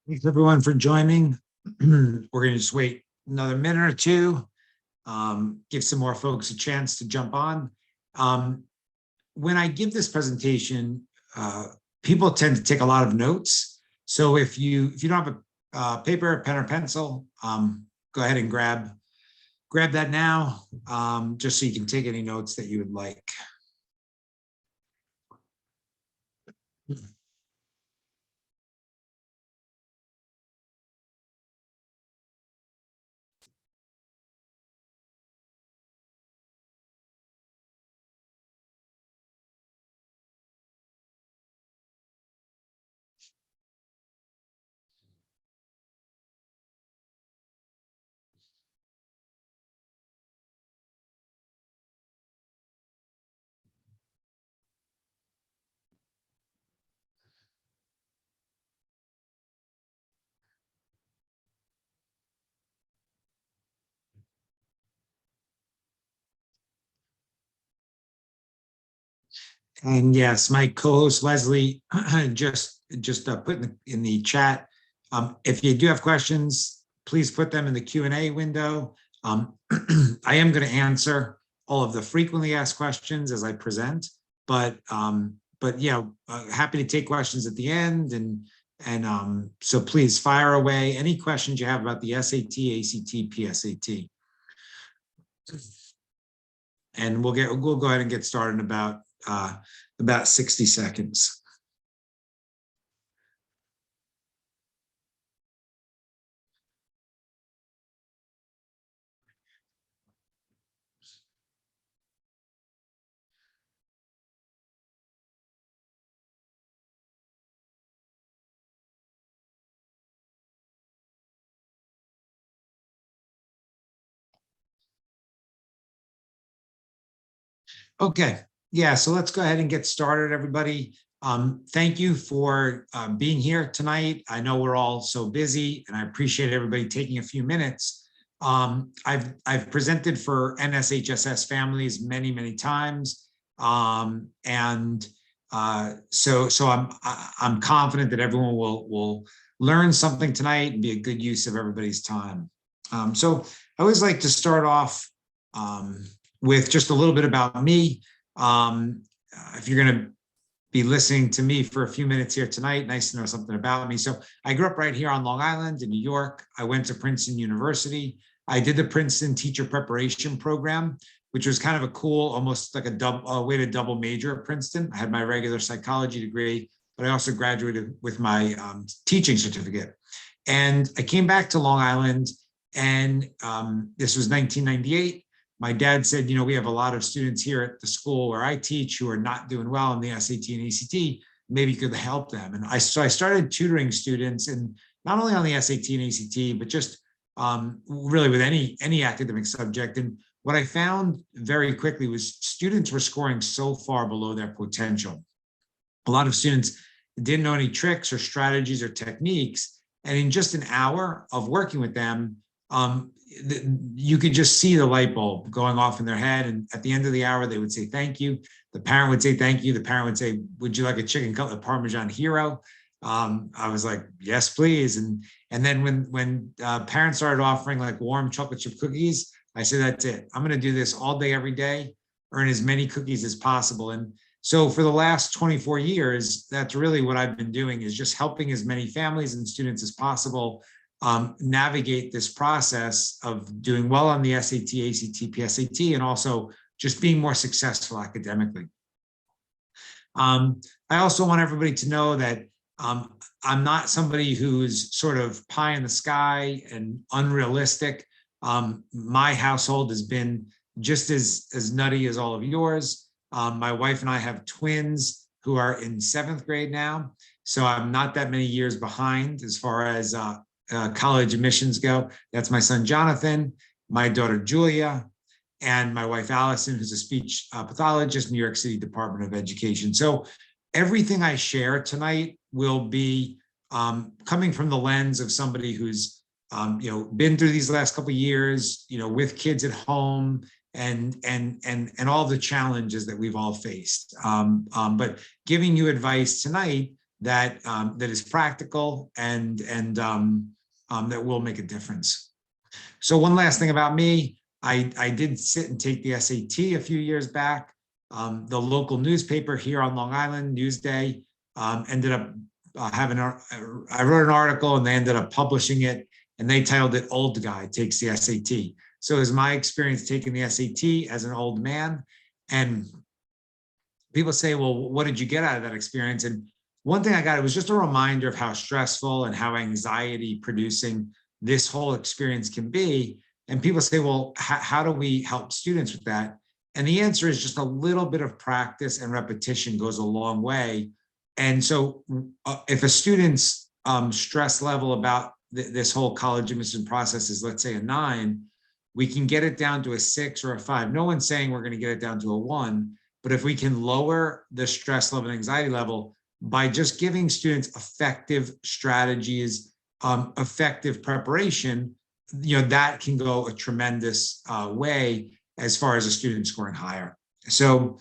Thanks everyone for joining. We're going to just wait another minute or two, give some more folks a chance to jump on. When I give this presentation, people tend to take a lot of notes. So if you don't have a paper, pen, or pencil, go ahead and grab that now, just so you can take any notes that you would like. And yes, my co-host Leslie just put in the chat. If you do have questions, please put them in the Q&A window. I am going to answer all of the frequently asked questions as I present, but yeah, happy to take questions at the end, and so please fire away any questions you have about the SAT, ACT, PSAT, and we'll go ahead and get started in about 60 seconds. Okay, yeah, so let's go ahead and get started, everybody. Thank you for being here tonight. I know we're all so busy, and I appreciate everybody taking a few minutes. I've presented for NSHSS families many times, and so I'm confident that everyone will learn something tonight and be a good use of everybody's time. So I always like to start off with just a little bit about me. If you're going to be listening to me for a few minutes here tonight, nice to know something about me. So I grew up right here on Long Island in New York. I went to Princeton University. I did the Princeton teacher preparation program, which was kind of a cool, almost like a way to double major at Princeton. I had my regular psychology degree, but I also graduated with my teaching certificate. And I came back to Long Island, and this was 1998. My dad said, we have a lot of students here at the school where I teach who are not doing well in the SAT and ACT. Maybe you could help them. And so I started tutoring students, and not only on the SAT and ACT, but just really with any academic subject. And what I found very quickly was students were scoring so far below their potential. A lot of students didn't know any tricks or strategies or techniques. And in just an hour of working with them, you could just see the light bulb going off in their head. And at the end of the hour, they would say, thank you. The parent would say, thank you. The parent would say, would you like a chicken cutlet Parmesan hero? I was like, yes, please. And then when parents started offering like warm chocolate chip cookies, I said, that's it. I'm going to do this all day, every day, earn as many cookies as possible. And so for the last 24 years, that's really what I've been doing, is just helping as many families and students as possible navigate this process of doing well on the SAT, ACT, PSAT, and also just being more successful academically. I also want everybody to know that I'm not somebody who's sort of pie in the sky and unrealistic. My household has been just as nutty as all of yours. My wife and I have twins who are in 7th grade now, so I'm not that many years behind as far as college admissions go. That's my son, Jonathan, my daughter, Julia, and my wife, Allison, who's a speech pathologist, New York City Department of Education. So everything I share tonight will be coming from the lens of somebody who's been through these last couple of years, with kids at home, and all the challenges that we've all faced. But giving you advice tonight that that is practical and that will make a difference. So one last thing about me, I did sit and take the SAT a few years back. The local newspaper here on Long Island, Newsday, ended up having I wrote an article and they ended up publishing it, and they titled it "Old Guy Takes the SAT." So it was my experience taking the SAT as an old man. And people say, well, what did you get out of that experience? And one thing I got, it was just a reminder of how stressful and how anxiety producing this whole experience can be. And people say, well, how do we help students with that? And the answer is just a little bit of practice and repetition goes a long way. And so if a student's stress level about this whole college admission process is, let's say, a 9, we can get it down to a 6 or a 5. No one's saying we're going to get it down to a 1, but if we can lower the stress level and anxiety level by just giving students effective strategies, effective preparation, that can go a tremendous way as far as a student scoring higher. So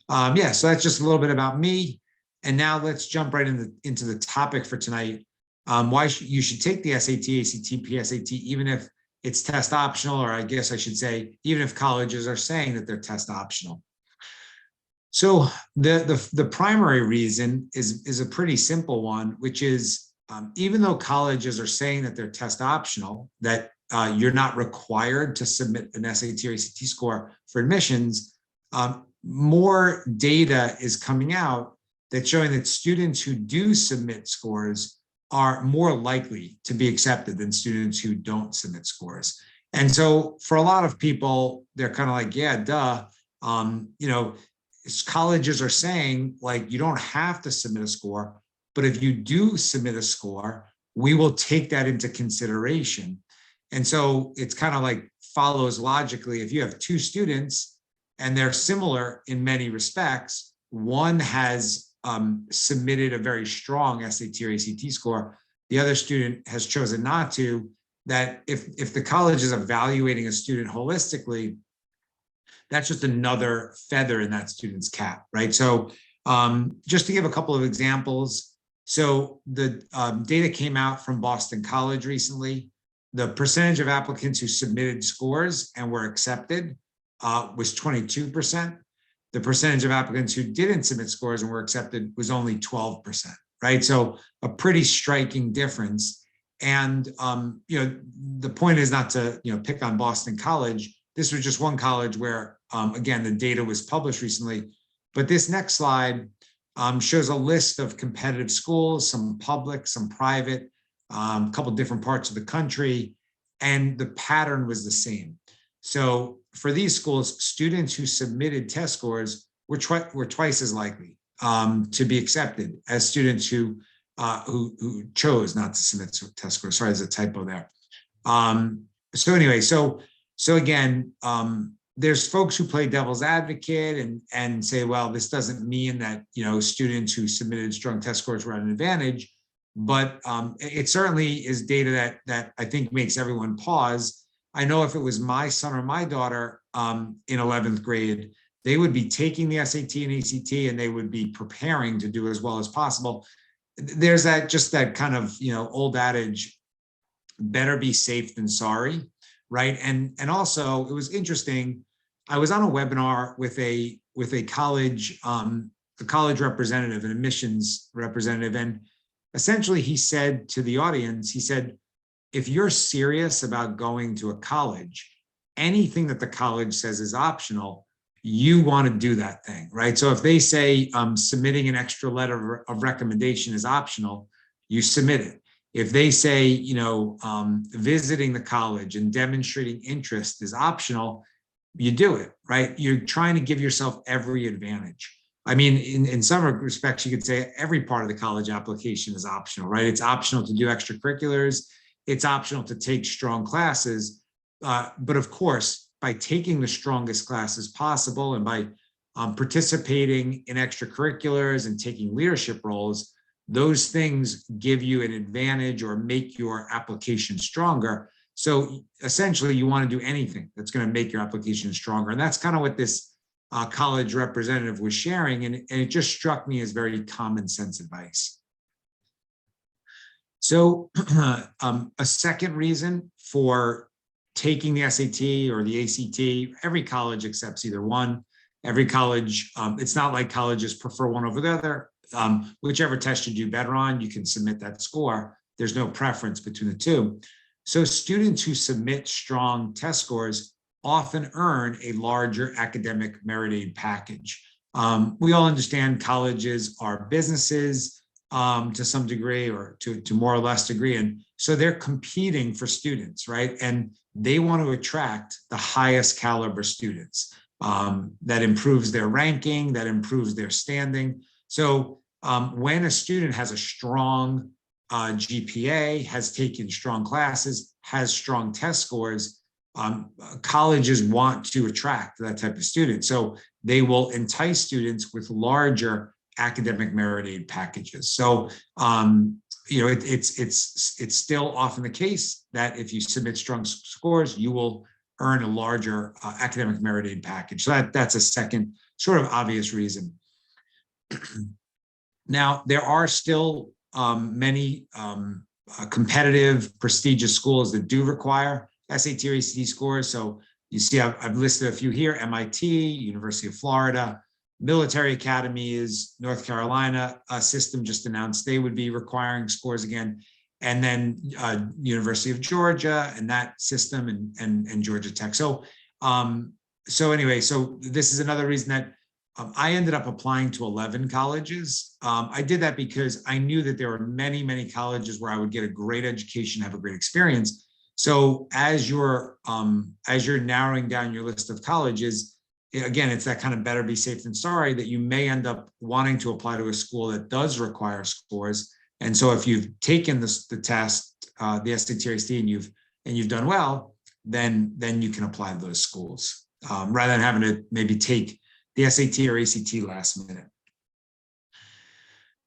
yeah, so that's just a little bit about me. And now let's jump right into the topic for tonight. Why you should take the SAT, ACT, PSAT, even if it's test optional, or I guess I should say, even if colleges are saying that they're test optional. So the primary reason is a pretty simple one, which is even though colleges are saying that they're test optional, that you're not required to submit an SAT or ACT score for admissions, more data is coming out that's showing that students who do submit scores are more likely to be accepted than students who don't submit scores. And so for a lot of people, they're kind of like, yeah, duh. Colleges are saying, like, you don't have to submit a score, but if you do submit a score, we will take that into consideration. And so it's kind of like follows logically. If you have 2 students and they're similar in many respects, one has submitted a very strong SAT or ACT score, the other student has chosen not to, that if the college is evaluating a student holistically, that's just another feather in that student's cap, right? So just to give a couple of examples, so the data came out from Boston College recently. The percentage of applicants who submitted scores and were accepted was 22%. The percentage of applicants who didn't submit scores and were accepted was only 12%, right? So a pretty striking difference. And the point is not to pick on Boston College. This was just one college where, again, the data was published recently. But this next slide shows a list of competitive schools, some public, some private, a couple different parts of the country, and the pattern was the same. So for these schools, students who submitted test scores were twice as likely to be accepted as students who chose not to submit test scores. Sorry, there's a typo there. So anyway, so again, there's folks who play devil's advocate and say, well, this doesn't mean that students who submitted strong test scores were at an advantage, but it certainly is data that I think makes everyone pause. I know if it was my son or my daughter in 11th grade, they would be taking the SAT and ACT and they would be preparing to do as well as possible. There's that kind of old adage, better be safe than sorry, right? And also it was interesting. I was on a webinar with a college representative, an admissions representative, and essentially he said to the audience, he said, if you're serious about going to a college, anything that the college says is optional, you want to do that thing, right? So if they say submitting an extra letter of recommendation is optional, you submit it. If they say, visiting the college and demonstrating interest is optional, you do it, right? You're trying to give yourself every advantage. I mean, in some respects, you could say every part of the college application is optional, right? It's optional to do extracurriculars. It's optional to take strong classes. But of course, by taking the strongest classes possible and by participating in extracurriculars and taking leadership roles, those things give you an advantage or make your application stronger. So essentially, you want to do anything that's going to make your application stronger. And that's kind of what this college representative was sharing. And it just struck me as very common sense advice. So a second reason for taking the SAT or the ACT, every college accepts either one. Every college, it's not like colleges prefer one over the other. Whichever test you do better on, you can submit that score. There's no preference between the two. So students who submit strong test scores often earn a larger academic merit aid package. We all understand colleges are businesses to some degree, or to more or less degree. And so they're competing for students, right? And they want to attract the highest caliber students. That improves their ranking, that improves their standing. So when a student has a strong GPA, has taken strong classes, has strong test scores, colleges want to attract that type of student. So they will entice students with larger academic merit aid packages. So it's still often the case that if you submit strong scores, you will earn a larger academic merit aid package. So that's a second sort of obvious reason. Now, there are still many competitive, prestigious schools that do require SAT or ACT scores. So you see, I've listed a few here: MIT, University of Florida, military academies, North Carolina system just announced they would be requiring scores again. And then University of Georgia and that system, and Georgia Tech. So anyway, so this is another reason that I ended up applying to 11 colleges. I did that because I knew that there were many, many colleges where I would get a great education, have a great experience. So as you're narrowing down your list of colleges, again, it's that kind of better be safe than sorry, that you may end up wanting to apply to a school that does require scores. And so if you've taken the test, the SAT or ACT, and you've done well, then you can apply to those schools rather than having to maybe take the SAT or ACT last minute.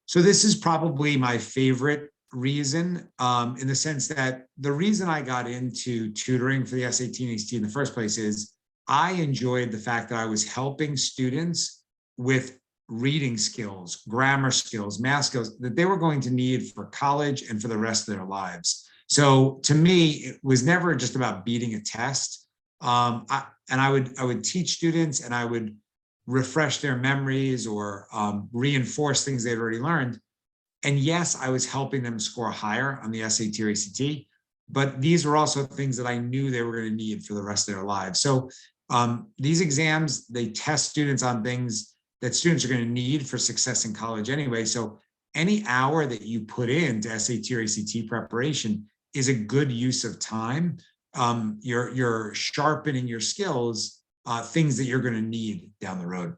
So this is probably my favorite reason, in the sense that the reason I got into tutoring for the SAT and ACT in the first place is I enjoyed the fact that I was helping students with reading skills, grammar skills, math skills that they were going to need for college and for the rest of their lives. So to me, it was never just about beating a test. I would teach students, and I would refresh their memories or reinforce things they'd already learned. And yes, I was helping them score higher on the SAT or ACT, but these were also things that I knew they were going to need for the rest of their lives. So these exams, they test students on things that students are going to need for success in college anyway. So any hour that you put into SAT or ACT preparation is a good use of time. You're sharpening your skills, things that you're going to need down the road.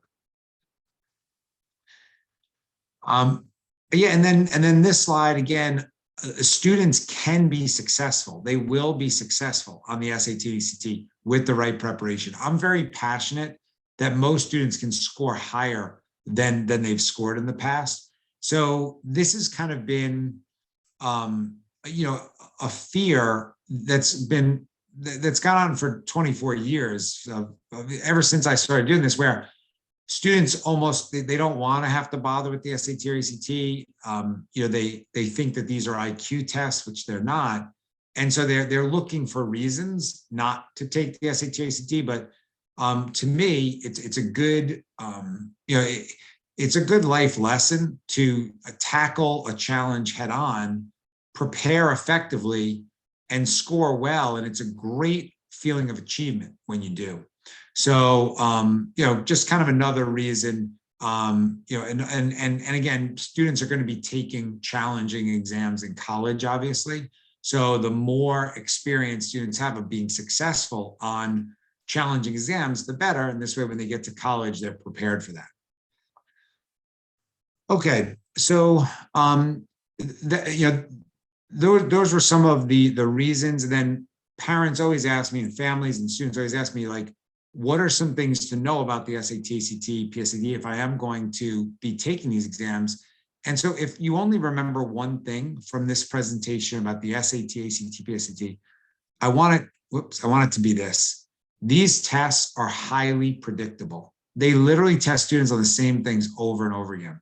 Yeah, and then this slide again, students can be successful. They will be successful on the SAT, ACT with the right preparation. I'm very passionate that most students can score higher than they've scored in the past. So this has kind of been, a fear that's gone on for 24 years, ever since I started doing this, where students almost, they don't want to have to bother with the SAT or ACT. They think that these are IQ tests, which they're not. And so they're looking for reasons not to take the SAT or ACT. But to me, it's a good, it's a good life lesson to tackle a challenge head on, prepare effectively, and score well. And it's a great feeling of achievement when you do. So, just kind of another reason, and again, students are going to be taking challenging exams in college, obviously. So the more experience students have of being successful on challenging exams, the better. And this way, when they get to college, they're prepared for that. Okay, so, those were some of the reasons. And then parents always ask me, and families and students always ask me, like, what are some things to know about the SAT, ACT, PSAT if I am going to be taking these exams? And so if you only remember one thing from this presentation about the SAT, ACT, PSAT, I want it to be this. These tests are highly predictable. They literally test students on the same things over and over again.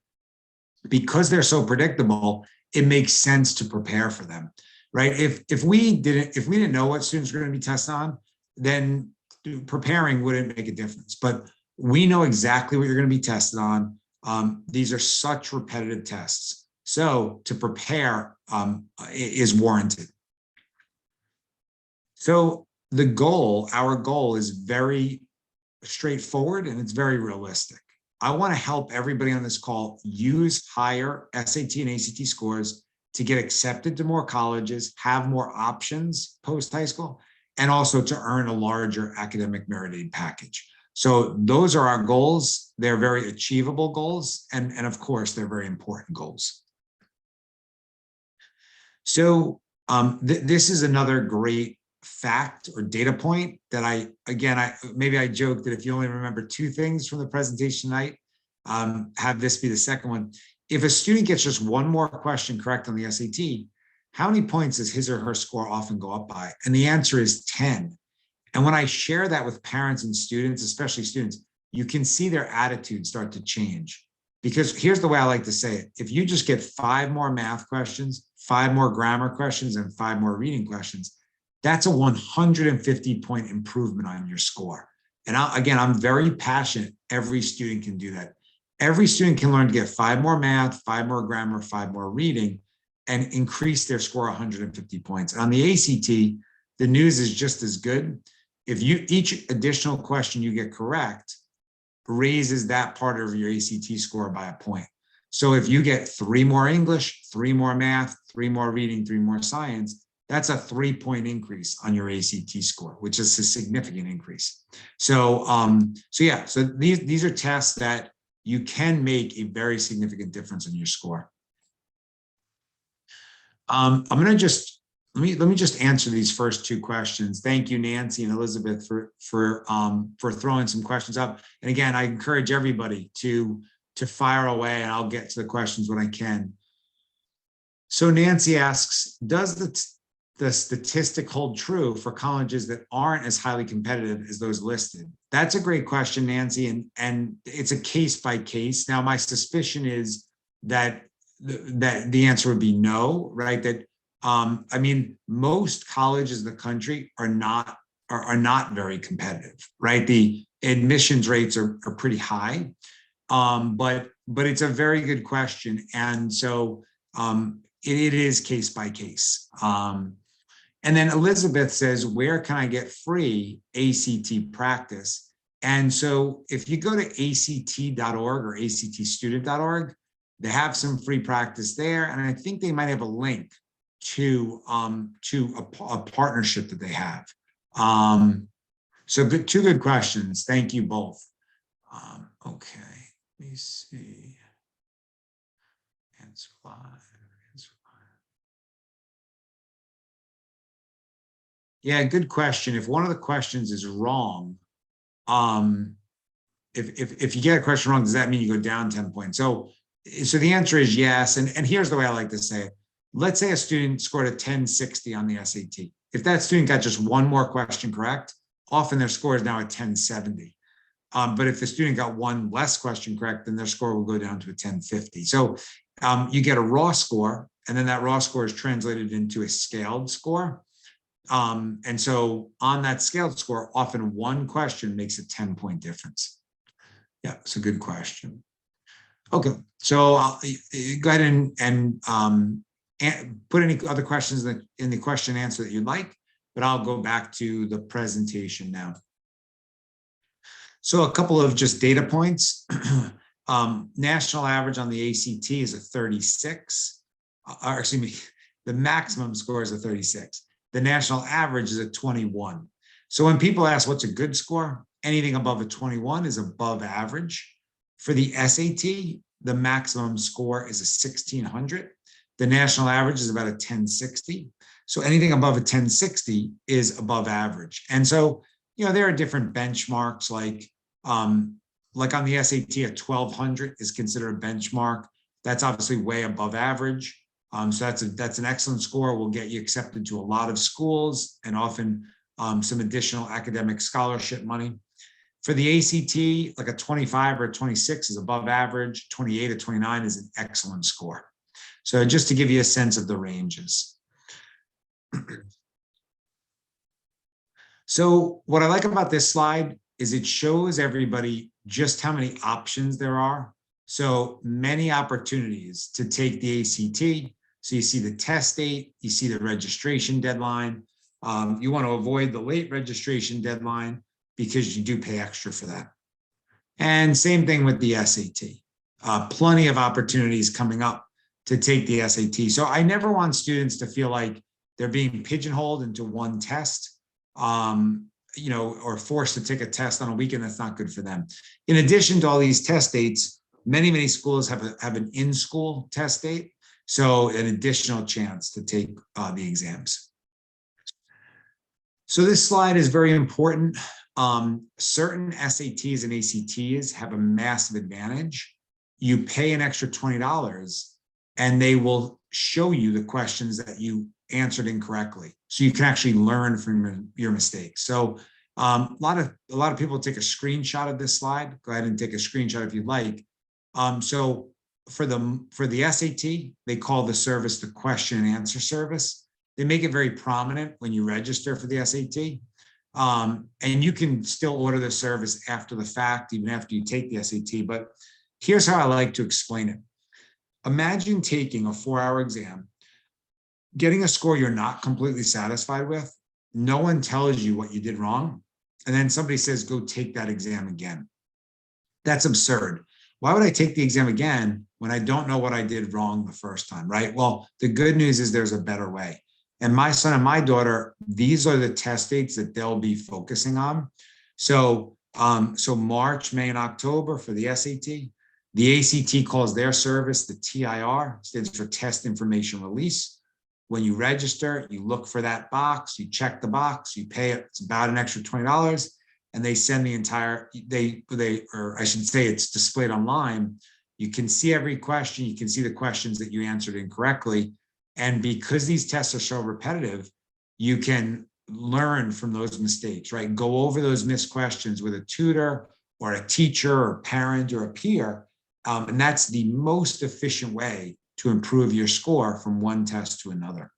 because they're so predictable, it makes sense to prepare for them, right? If we didn't know what students were going to be tested on, then preparing wouldn't make a difference. But we know exactly what you're going to be tested on. These are such repetitive tests. So to prepare is warranted. So our goal is very straightforward and it's very realistic. I want to help everybody on this call use higher SAT and ACT scores to get accepted to more colleges, have more options post high school, and also to earn a larger academic merit aid package. So those are our goals. They're very achievable goals. And of course, they're very important goals. So this is another great fact or data point that I joked that if you only remember 2 things from the presentation tonight, have this be the second one. If a student gets just one more question correct on the SAT, how many points does his or her score often go up by? And the answer is 10. And when I share that with parents and students, especially students, you can see their attitude start to change. Because here's the way I like to say it. If you just get 5 more math questions, 5 more grammar questions, and 5 more reading questions, that's a 150-point improvement on your score. And I'm very passionate. Every student can do that. Every student can learn to get 5 more math, 5 more grammar, 5 more reading, and increase their score 150 points. And on the ACT, the news is just as good. If each additional question you get correct raises that part of your ACT score by a point. So if you get 3 more English, 3 more math, 3 more reading, 3 more science, that's a 3-point increase on your ACT score, which is a significant increase. So these are tests that you can make a very significant difference in your score. I'm going to just let me just answer these first 2 questions. Thank you, Nancy and Elizabeth, for throwing some questions up. And again, I encourage everybody to fire away, and I'll get to the questions when I can. So Nancy asks, does the statistic hold true for colleges that aren't as highly competitive as those listed? That's a great question, Nancy, and it's a case by case. Now, my suspicion is that the answer would be no, right? That most colleges in the country are not very competitive, right? The admissions rates are pretty high, but it's a very good question, and so it is case by case. And then Elizabeth says, where can I get free ACT practice? And so if you go to act.org or actstudent.org, they have some free practice there. And I think they might have a link to a partnership that they have. So 2 good questions. Thank you both. Okay, let me see. Answer live. Yeah, good question. If one of the questions is wrong, if you get a question wrong, does that mean you go down 10 points? So the answer is yes. And here's the way I like to say it. Let's say a student scored a 1060 on the SAT. If that student got just one more question correct, often their score is now a 1070. But if the student got one less question correct, then their score will go down to a 1050. So you get a raw score, and then that raw score is translated into a scaled score. And so on that scaled score, often one question makes a 10-point difference. Yeah, it's a good question. Okay, so I'll go ahead and put any other questions in the question and answer that you'd like, but I'll go back to the presentation now. So a couple of just data points. National average on the ACT is a 36, or excuse me, the maximum score is a 36. The national average is a 21. So when people ask what's a good score, anything above a 21 is above average. For the SAT, the maximum score is a 1600. The national average is about a 1060. So anything above a 1060 is above average. And so, there are different benchmarks like on the SAT, a 1200 is considered a benchmark. That's obviously way above average. So that's an excellent score. Will get you accepted to a lot of schools and often some additional academic scholarship money. For the ACT, like a 25 or a 26 is above average, 28 or 29 is an excellent score. So just to give you a sense of the ranges. So what I like about this slide is it shows everybody just how many options there are. So many opportunities to take the ACT. So you see the test date, you see the registration deadline. You want to avoid the late registration deadline because you do pay extra for that. And same thing with the SAT. Plenty of opportunities coming up to take the SAT. So I never want students to feel like they're being pigeonholed into one test, or forced to take a test on a weekend that's not good for them. In addition to all these test dates, many schools have an in-school test date, so an additional chance to take the exams. So this slide is very important. Certain SATs and ACTs have a massive advantage. You pay an extra $20 and they will show you the questions that you answered incorrectly. So you can actually learn from your mistakes. So a lot of people take a screenshot of this slide. Go ahead and take a screenshot if you'd like. So for the SAT, they call the service the question and answer service. They make it very prominent when you register for the SAT. And you can still order the service after the fact, even after you take the SAT. But here's how I like to explain it. Imagine taking a 4-hour exam, getting a score you're not completely satisfied with. No one tells you what you did wrong. And then somebody says, go take that exam again. That's absurd. Why would I take the exam again when I don't know what I did wrong the first time, right? Well, the good news is there's a better way. And my son and my daughter, these are the test dates that they'll be focusing on. So March, May, and October for the SAT. The ACT calls their service the TIR, stands for Test Information Release. When you register, you look for that box, you check the box, you pay it. It's about an extra $20, and they send the entire, or I should say it's displayed online. You can see every question, you can see the questions that you answered incorrectly. And because these tests are so repetitive, you can learn from those mistakes, right? Go over those missed questions with a tutor or a teacher or a parent or a peer. And that's the most efficient way to improve your score from one test to another.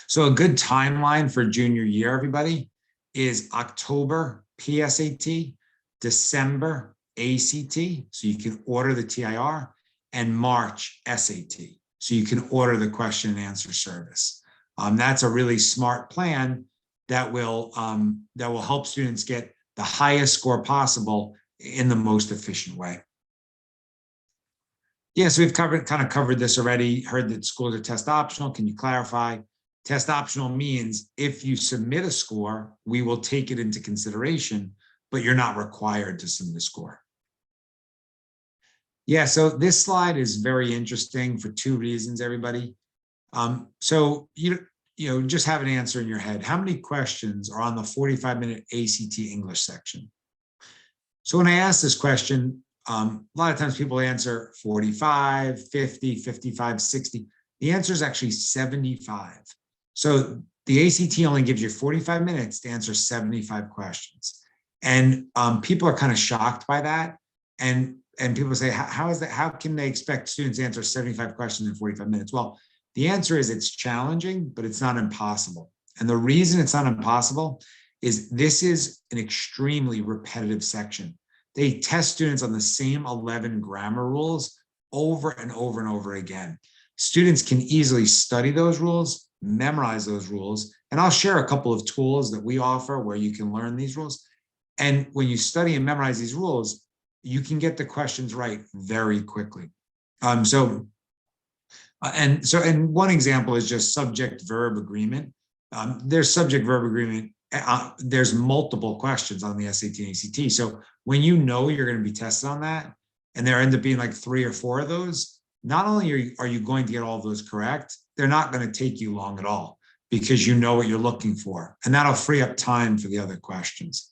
So a good timeline for junior year, everybody, is October PSAT, December ACT, so you can order the TIR, and March SAT, so you can order the question and answer service. That's a really smart plan that will help students get the highest score possible in the most efficient way. Yeah, so we've kind of covered this already. Heard that schools are test optional. Can you clarify? Test optional means if you submit a score, we will take it into consideration, but you're not required to submit a score. Yeah, so this slide is very interesting for two reasons, everybody. So you just have an answer in your head. How many questions are on the 45-minute ACT English section? So when I ask this question, a lot of times people answer 45, 50, 55, 60. The answer is actually 75. So the ACT only gives you 45 minutes to answer 75 questions. And people are kind of shocked by that. And people say, how is that? How can they expect students to answer 75 questions in 45 minutes? Well, the answer is it's challenging, but it's not impossible. And the reason it's not impossible is this is an extremely repetitive section. They test students on the same 11 grammar rules over and over and over again. Students can easily study those rules, memorize those rules, and I'll share a couple of tools that we offer where you can learn these rules. And when you study and memorize these rules, you can get the questions right very quickly. And one example is just subject-verb agreement. There's subject-verb agreement. There's multiple questions on the SAT and ACT. So when you know you're going to be tested on that, and there end up being like 3 or 4 of those, not only are you going to get all of those correct, they're not going to take you long at all because you know what you're looking for. And that'll free up time for the other questions.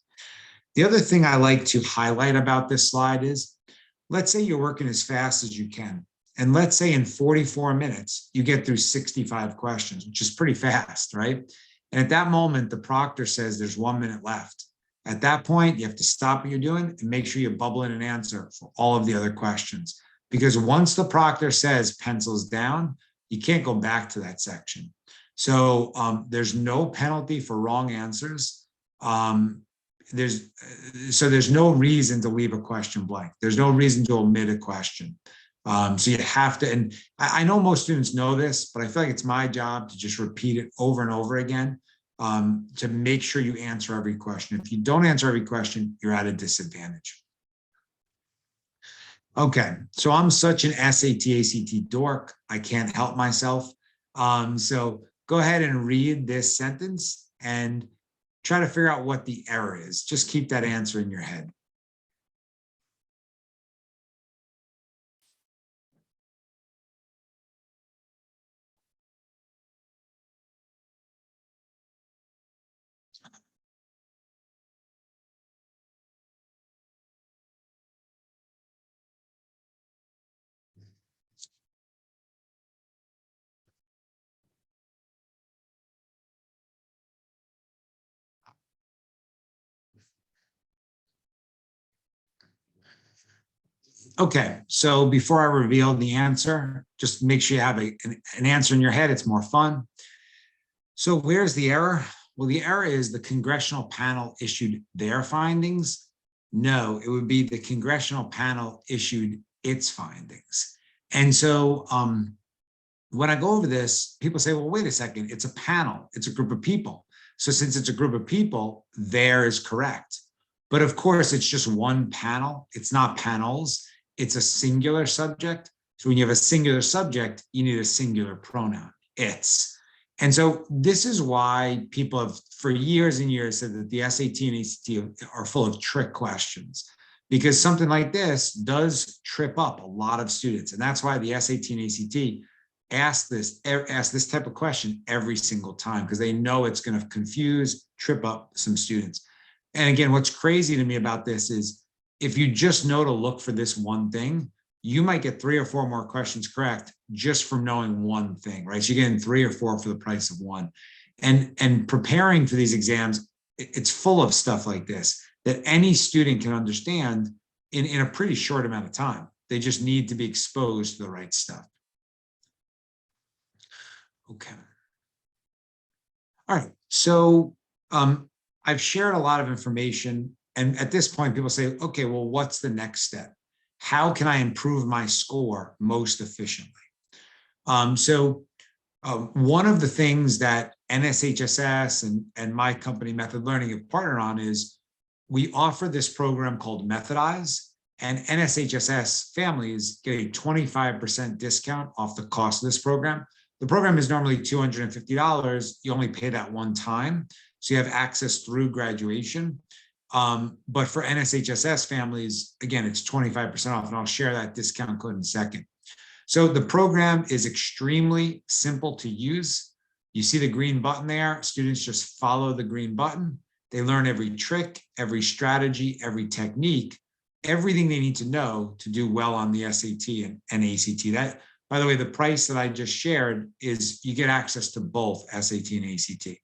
The other thing I like to highlight about this slide is, let's say you're working as fast as you can. And let's say in 44 minutes, you get through 65 questions, which is pretty fast, right? And at that moment, the proctor says there's 1 minute left. At that point, you have to stop what you're doing and make sure you bubble in an answer for all of the other questions. Because once the proctor says pencils down, you can't go back to that section. So there's no penalty for wrong answers. There's no reason to leave a question blank. There's no reason to omit a question. So you have to, and I know most students know this, but I feel like it's my job to just repeat it over and over again to make sure you answer every question. If you don't answer every question, you're at a disadvantage. Okay, so I'm such an SAT, ACT dork, I can't help myself. So go ahead and read this sentence and try to figure out what the error is. Just keep that answer in your head. Okay, so before I reveal the answer, just make sure you have an answer in your head. It's more fun. So where's the error? Well, the error is the congressional panel issued their findings. No, it would be the congressional panel issued its findings. And so when I go over this, people say, well, wait a second, it's a panel, it's a group of people. So since it's a group of people, there is correct. But of course, it's just one panel. It's not panels. It's a singular subject. So when you have a singular subject, you need a singular pronoun, it's. And so this is why people have, for years and years, said that the SAT and ACT are full of trick questions, because something like this does trip up a lot of students. And that's why the SAT and ACT ask this type of question every single time, because they know it's going to confuse, trip up some students. And again, what's crazy to me about this is if you just know to look for this one thing, you might get 3 or 4 more questions correct just from knowing one thing, right? So you're getting 3 or 4 for the price of one. And preparing for these exams, it's full of stuff like this that any student can understand in a pretty short amount of time. They just need to be exposed to the right stuff. Okay. All right. So I've shared a lot of information. And at this point, people say, okay, well, what's the next step? How can I improve my score most efficiently? One of the things that NSHSS and my company Method Learning have partnered on is we offer this program called Methodize, and NSHSS families get a 25% discount off the cost of this program. The program is normally $250. You only pay that one time, so you have access through graduation. But for NSHSS families, again, it's 25% off, and I'll share that discount code in a second. So the program is extremely simple to use. You see the green button there. Students just follow the green button. They learn every trick, every strategy, every technique, everything they need to know to do well on the SAT and ACT. That, by the way, the price that I just shared is you get access to both SAT and ACT.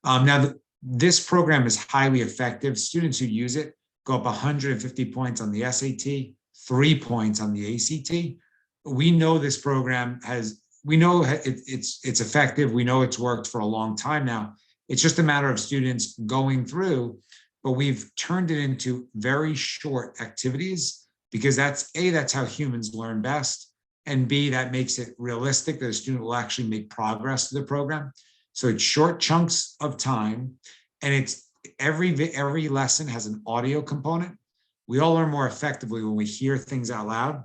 Now, this program is highly effective. Students who use it go up 150 points on the SAT, 3 points on the ACT. We know this program it's effective. We know it's worked for a long time now. It's just a matter of students going through, but we've turned it into very short activities because that's how humans learn best. And B, that makes it realistic that a student will actually make progress to the program. So it's short chunks of time, and it's every lesson has an audio component. We all learn more effectively when we hear things out loud.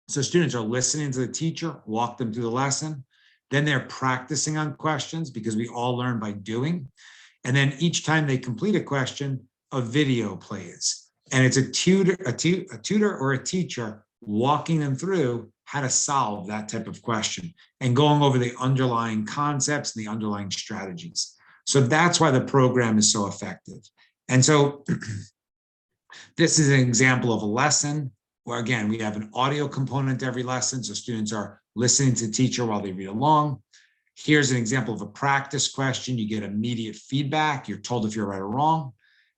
So students are listening to the teacher, walk them through the lesson. Then they're practicing on questions because we all learn by doing. And then each time they complete a question, a video plays. And it's a tutor or a teacher walking them through how to solve that type of question and going over the underlying concepts and the underlying strategies. So that's why the program is so effective. And so this is an example of a lesson where, again, we have an audio component to every lesson. So students are listening to the teacher while they read along. Here's an example of a practice question. You get immediate feedback. You're told if you're right or wrong.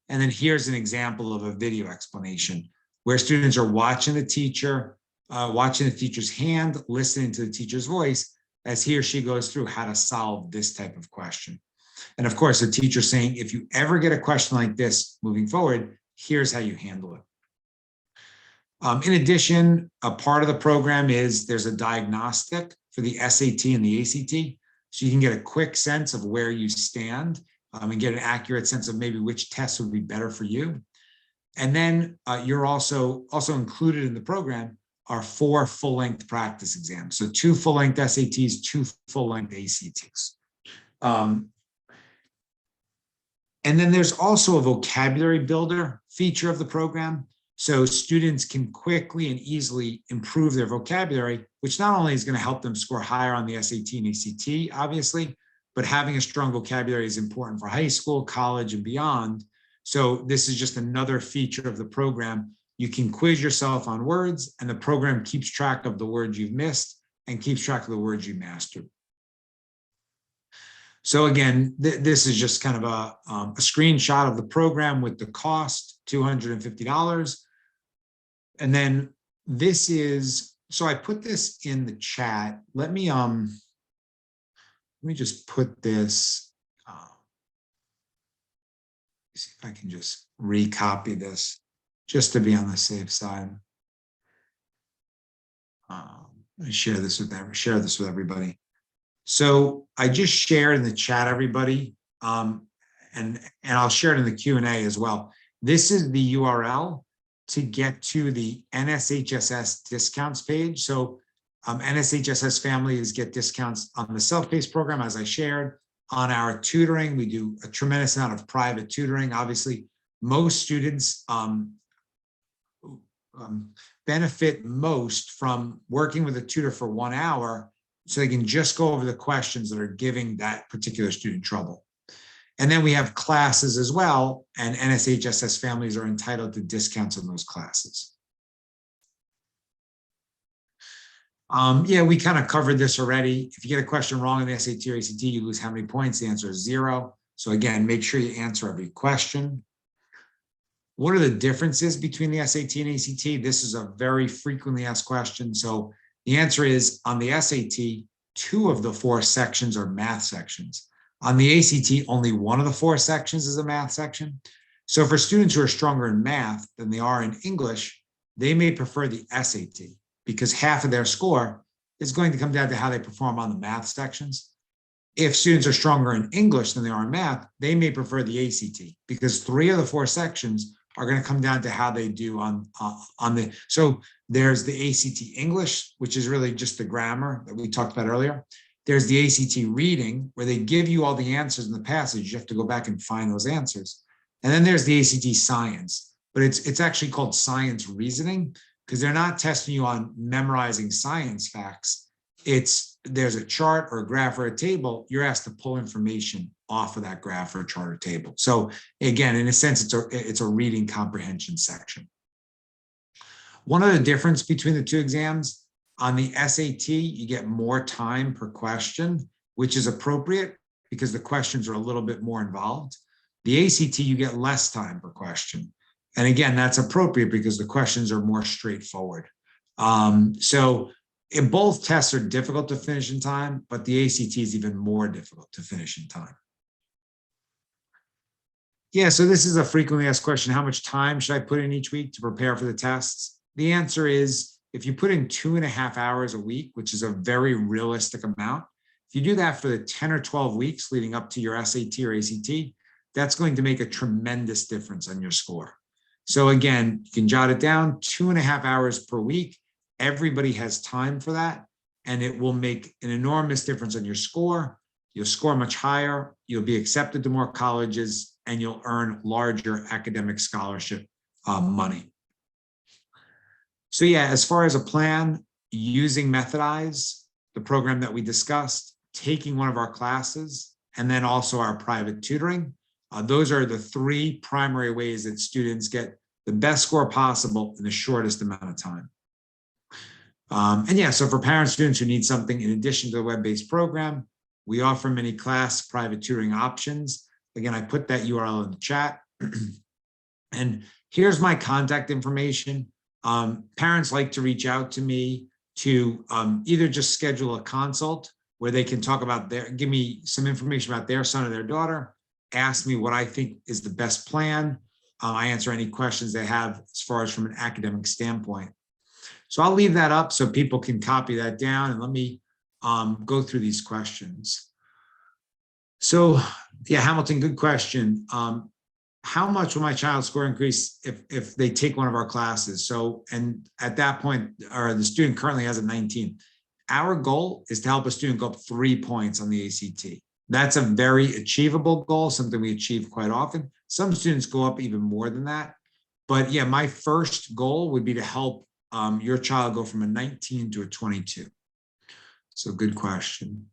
And then here's an example of a video explanation where students are watching the teacher, watching the teacher's hand, listening to the teacher's voice as he or she goes through how to solve this type of question. And of course, the teacher saying, if you ever get a question like this moving forward, here's how you handle it. In addition, a part of the program is there's a diagnostic for the SAT and the ACT. So you can get a quick sense of where you stand and get an accurate sense of maybe which tests would be better for you. And then you're also included in the program are 4 full-length practice exams. So 2 full-length SATs, 2 full-length ACTs. And then there's also a vocabulary builder feature of the program. So students can quickly and easily improve their vocabulary, which not only is going to help them score higher on the SAT and ACT, obviously, but having a strong vocabulary is important for high school, college, and beyond. So this is just another feature of the program. You can quiz yourself on words, and the program keeps track of the words you've missed and keeps track of the words you mastered. So again, this is just kind of a screenshot of the program with the cost, $250. And then this is, so I put this in the chat. Let me just put this, see if I can just recopy this just to be on the safe side. Share this with everybody. So I just shared in the chat, everybody, and I'll share it in the Q&A as well. This is the URL to get to the NSHSS discounts page. So NSHSS families get discounts on the self-paced program, as I shared. On our tutoring, we do a tremendous amount of private tutoring. Obviously, most students benefit most from working with a tutor for 1 hour, so they can just go over the questions that are giving that particular student trouble. And then we have classes as well, and NSHSS families are entitled to discounts on those classes. Yeah, we kind of covered this already. If you get a question wrong in the SAT or ACT, you lose how many points? The answer is 0. So again, make sure you answer every question. What are the differences between the SAT and ACT? This is a very frequently asked question. So the answer is, on the SAT, 2 of the 4 sections are math sections. On the ACT, only 1 of the 4 sections is a math section. So for students who are stronger in math than they are in English, they may prefer the SAT because half of their score is going to come down to how they perform on the math sections. If students are stronger in English than they are in math, they may prefer the ACT because 3 of the 4 sections are going to come down to how they do on the, so there's the ACT English, which is really just the grammar that we talked about earlier. There's the ACT reading, where they give you all the answers in the passage. You have to go back and find those answers. And then there's the ACT science, but it's actually called science reasoning because they're not testing you on memorizing science facts. There's a chart or a graph or a table. You're asked to pull information off of that graph or chart or table. So again, in a sense, it's a reading comprehension section. One of the difference between the 2 exams, on the SAT, you get more time per question, which is appropriate because the questions are a little bit more involved. The ACT, you get less time per question. And again, that's appropriate because the questions are more straightforward. So both tests are difficult to finish in time, but the ACT is even more difficult to finish in time. Yeah, so this is a frequently asked question. How much time should I put in each week to prepare for the tests? The answer is, if you put in 2.5 hours a week, which is a very realistic amount, if you do that for the 10 or 12 weeks leading up to your SAT or ACT, that's going to make a tremendous difference on your score. So again, you can jot it down, 2.5 hours per week. Everybody has time for that, and it will make an enormous difference on your score. You'll score much higher, you'll be accepted to more colleges, and you'll earn larger academic scholarship money. So yeah, as far as a plan, using Methodize, the program that we discussed, taking one of our classes, and then also our private tutoring. Those are the 3 primary ways that students get the best score possible in the shortest amount of time. And yeah, so for parent students who need something in addition to the web-based program, we offer many class private tutoring options. Again, I put that URL in the chat. And here's my contact information. Parents like to reach out to me to either just schedule a consult where they can talk about give me some information about their son or their daughter, ask me what I think is the best plan. I answer any questions they have as far as from an academic standpoint. So I'll leave that up so people can copy that down, and let me go through these questions. So yeah, Hamilton, good question. How much will my child's score increase if they take one of our classes? So, and at that point, or the student currently has a 19. Our goal is to help a student go up 3 points on the ACT. That's a very achievable goal, something we achieve quite often. Some students go up even more than that. But yeah, my first goal would be to help your child go from a 19 to a 22. So good question.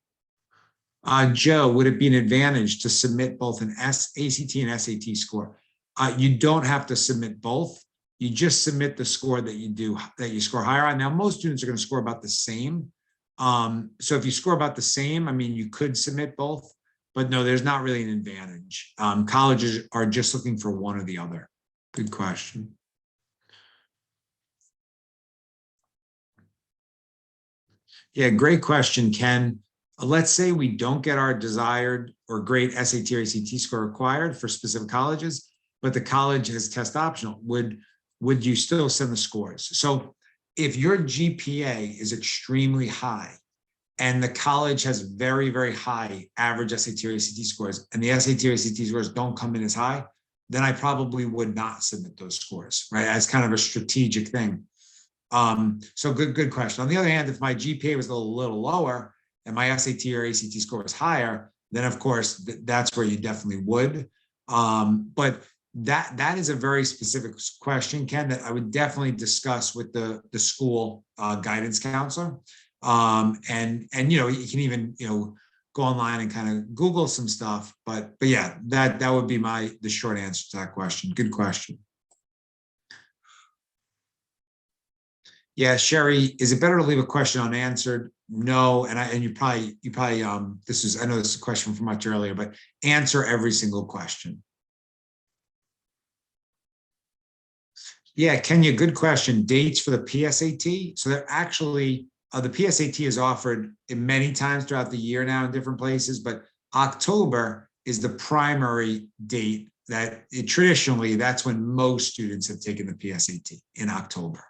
Joe, would it be an advantage to submit both an ACT and SAT score? You don't have to submit both. You just submit the score that you score higher on. Now, most students are going to score about the same. So if you score about the same, I mean, you could submit both, but no, there's not really an advantage. Colleges are just looking for one or the other. Good question. Yeah, great question, Ken. Let's say we don't get our desired or great SAT or ACT score required for specific colleges, but the college has test optional. Would you still send the scores? So if your GPA is extremely high and the college has very, very high average SAT or ACT scores, and the SAT or ACT scores don't come in as high, then I would not submit those scores, right? As kind of a strategic thing. So good question. On the other hand, if my GPA was a little lower and my SAT or ACT score was higher, then of course that's where you definitely would. But that is a very specific question, Ken, that I would definitely discuss with the school guidance counselor. And you can even go online and kind of Google some stuff. But yeah, that would be the short answer to that question. Good question. Yeah, Sherry, is it better to leave a question unanswered? No, and you probably I know this is a question from much earlier, but answer every single question. Yeah, Kenya, good question. Dates for the PSAT. So they're actually the PSAT is offered in many times throughout the year now in different places, but October is the primary date that traditionally that's when most students have taken the PSAT, in October.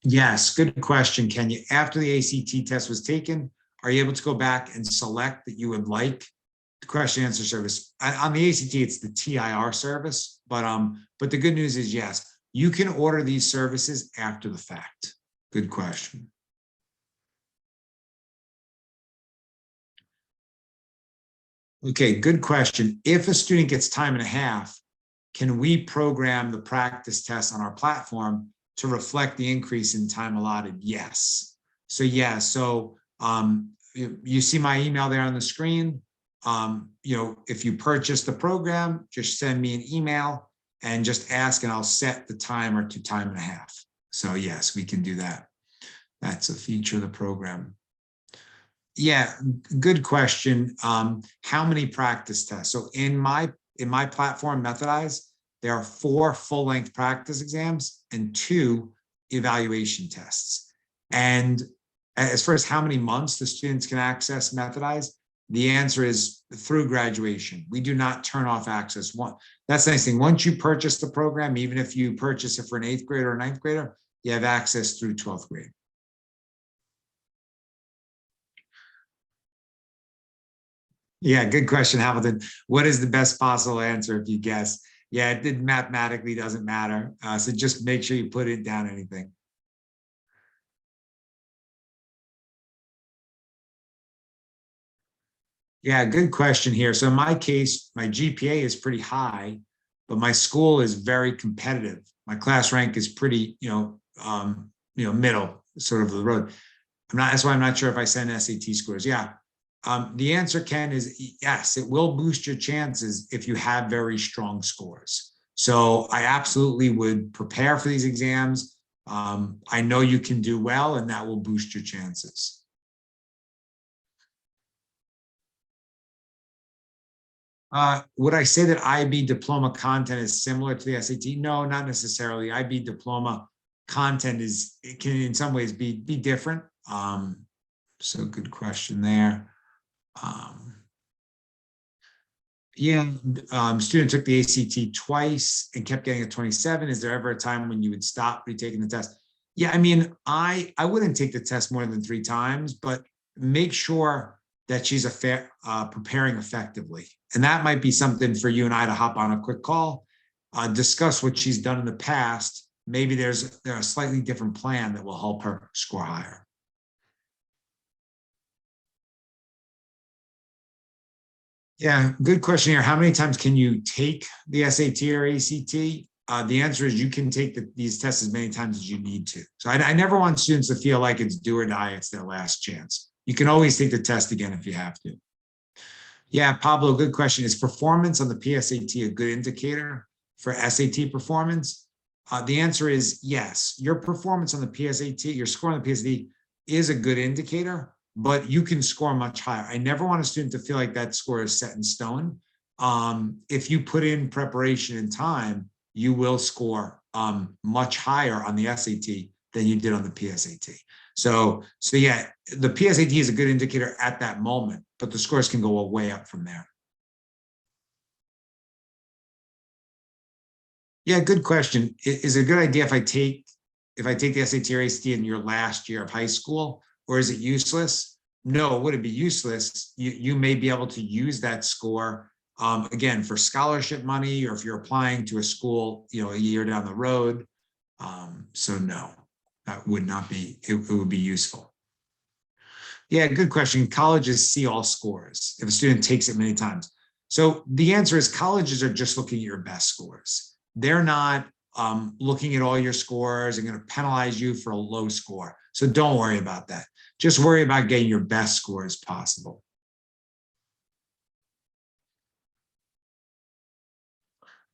Yes, good question, Kenya. After the ACT test was taken, are you able to go back and select that you would like the question answer service? On the ACT, it's the TIR service, but the good news is yes, you can order these services after the fact. Good question. Okay, good question. If a student gets time and a half, can we program the practice test on our platform to reflect the increase in time allotted? Yes. So yeah, so you see my email there on the screen. If you purchase the program, just send me an email and just ask, and I'll set the timer to time and a half. So yes, we can do that. That's a feature of the program. Yeah, good question. How many practice tests? So in my platform, Methodize, there are 4 full-length practice exams and 2 evaluation tests. And as far as how many months the students can access Methodize, the answer is through graduation. We do not turn off access. That's the nice thing. Once you purchase the program, even if you purchase it for an 8th grader or 9th grader, you have access through 12th grade. Yeah, good question, Hamilton. What is the best possible answer if you guess? Yeah, it mathematically doesn't matter. So just make sure you put it down anything. Yeah, good question here. So in my case, my GPA is pretty high, but my school is very competitive. My class rank is pretty, middle sort of the road. That's why I'm not sure if I send SAT scores. Yeah. The answer, Ken, is yes, it will boost your chances if you have very strong scores. So I absolutely would prepare for these exams. I know you can do well, and that will boost your chances. Would I say that IB diploma content is similar to the SAT? No, not necessarily. IB diploma content it can in some ways be different. So good question there. Yeah, student took the ACT twice and kept getting a 27. Is there ever a time when you would stop retaking the test? Yeah, I mean, I wouldn't take the test more than 3 times, but make sure that she's preparing effectively. And that might be something for you and I to hop on a quick call, discuss what she's done in the past. Maybe there's a slightly different plan that will help her score higher. Yeah, good question here. How many times can you take the SAT or ACT? The answer is you can take these tests as many times as you need to. So I never want students to feel like it's do or die, it's their last chance. You can always take the test again if you have to. Yeah, Pablo, good question. Is performance on the PSAT a good indicator for SAT performance? The answer is yes. Your performance on the PSAT, your score on the PSAT is a good indicator, but you can score much higher. I never want a student to feel like that score is set in stone. If you put in preparation and time, you will score much higher on the SAT than you did on the PSAT. So yeah, the PSAT is a good indicator at that moment, but the scores can go way up from there. Yeah, good question. Is it a good idea if I take the SAT or ACT in your last year of high school, or is it useless? No, would it be useless? You may be able to use that score again for scholarship money, or if you're applying to a school, a year down the road. So no, that would not be. It would be useful. Yeah, good question. Colleges see all scores if a student takes it many times. So the answer is colleges are just looking at your best scores. They're not looking at all your scores and going to penalize you for a low score. So don't worry about that. Just worry about getting your best scores possible.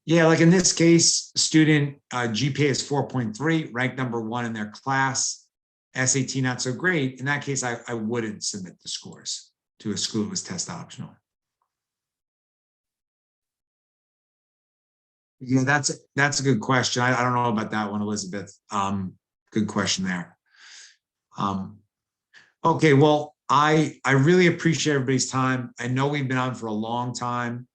Yeah, like in this case, student GPA is 4.3, ranked number 1 in their class. SAT not so great. In that case, I wouldn't submit the scores to a school that was test optional. Yeah, that's a good question. I don't know about that one, Elizabeth. Good question there. Okay, well, I really appreciate everybody's time. I know we've been on for a long time.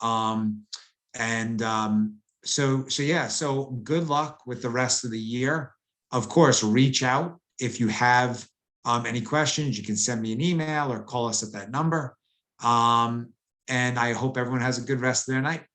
So yeah, so good luck with the rest of the year. Of course, reach out if you have any questions. You can send me an email or call us at that number. And I hope everyone has a good rest of their night.